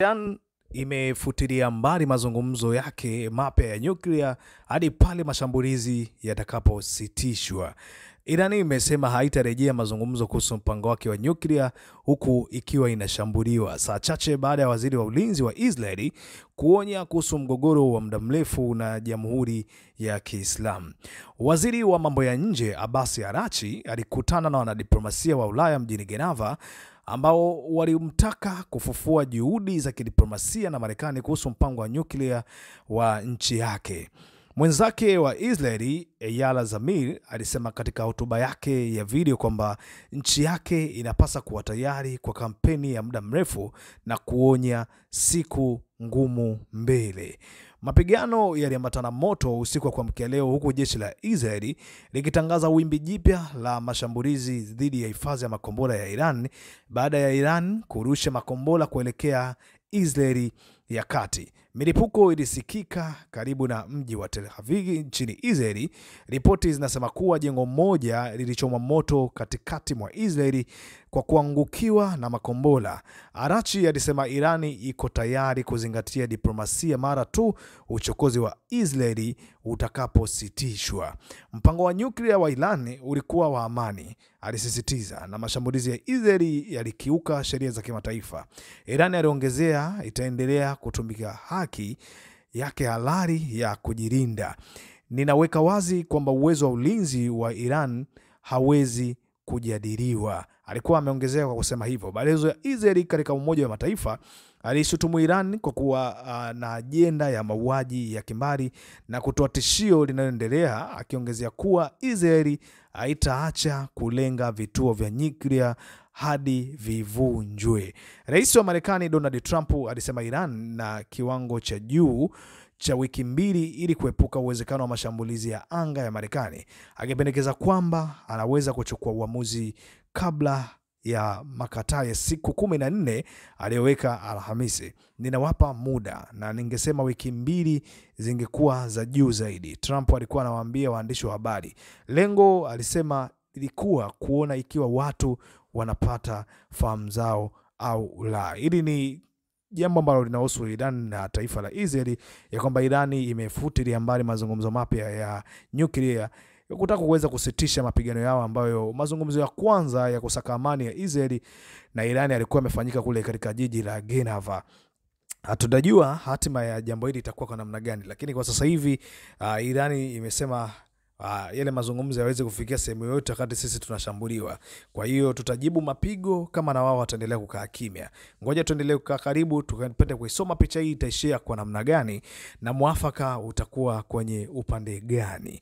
Iran imefutilia mbali mazungumzo yake mapya ya nyuklia hadi pale mashambulizi yatakapositishwa. Iran imesema haitarejea mazungumzo kuhusu mpango wake wa nyuklia huku ikiwa inashambuliwa, saa chache baada ya waziri wa ulinzi wa Israeli kuonya kuhusu mgogoro wa muda mrefu na Jamhuri ya Kiislamu. Waziri wa mambo ya nje Abbas Araghchi alikutana na wanadiplomasia wa Ulaya mjini Geneva ambao walimtaka kufufua juhudi za kidiplomasia na Marekani kuhusu mpango wa nyuklia wa nchi yake. Mwenzake wa Israeli Eyal Zamir alisema katika hotuba yake ya video kwamba nchi yake inapaswa kuwa tayari kwa kampeni ya muda mrefu na kuonya siku ngumu mbele. Mapigano yaliambatana moto usiku wa kuamkia leo, huku jeshi la Israeli likitangaza wimbi jipya la mashambulizi dhidi ya hifadhi ya makombora ya Iran baada ya Iran kurusha makombora kuelekea Israeli ya kati. Milipuko ilisikika karibu na mji wa Tel Aviv nchini Israeli. Ripoti zinasema kuwa jengo moja lilichomwa moto katikati mwa Israeli kwa kuangukiwa na makombora. Araghchi alisema Irani iko tayari kuzingatia diplomasia mara tu uchokozi wa Israeli utakapositishwa. Mpango wa nyuklia wa Iran ulikuwa wa amani, alisisitiza, na mashambulizi ya Israeli yalikiuka sheria za kimataifa. Iran aliongezea itaendelea kutumika haki yake halali ya kujilinda. Ninaweka wazi kwamba uwezo wa ulinzi wa Iran hawezi kujadiliwa. Alikuwa ameongezea kwa kusema hivyo. Balozi ya Israeli katika Umoja wa Mataifa alishutumu Iran kwa kuwa na ajenda ya mauaji ya kimbari na kutoa tishio linaloendelea, akiongezea kuwa Israeli haitaacha kulenga vituo vya nyuklia hadi vivunjwe. Rais wa Marekani Donald Trump alisema Iran na kiwango cha juu cha wiki mbili ili kuepuka uwezekano wa mashambulizi ya anga ya Marekani, akipendekeza kwamba anaweza kuchukua uamuzi kabla ya makataa ya siku 14 aliyoweka Alhamisi. Ninawapa muda na ningesema wiki mbili zingekuwa za juu zaidi, Trump alikuwa anawaambia waandishi wa habari. Lengo, alisema, ilikuwa kuona ikiwa watu wanapata fahamu zao au la. Hili ni jambo ambalo linahusu Iran na taifa la Israeli, ya kwamba Irani imefutilia mbali mazungumzo mapya ya nyuklia kutaka kuweza kusitisha mapigano yao, ambayo mazungumzo ya kwanza ya kusaka amani ya Israeli na Irani yalikuwa yamefanyika kule katika jiji la Geneva. Hatujajua hatima ya jambo hili itakuwa kwa namna gani, lakini kwa sasa hivi Irani imesema yale mazungumzo yaweze kufikia sehemu yoyote wakati sisi tunashambuliwa. Kwa hiyo tutajibu mapigo kama na wao wataendelea kukaa kimya. Ngoja tuendelee kukaa karibu, tukapende kuisoma picha hii itaishia kwa namna gani na muafaka utakuwa kwenye upande gani.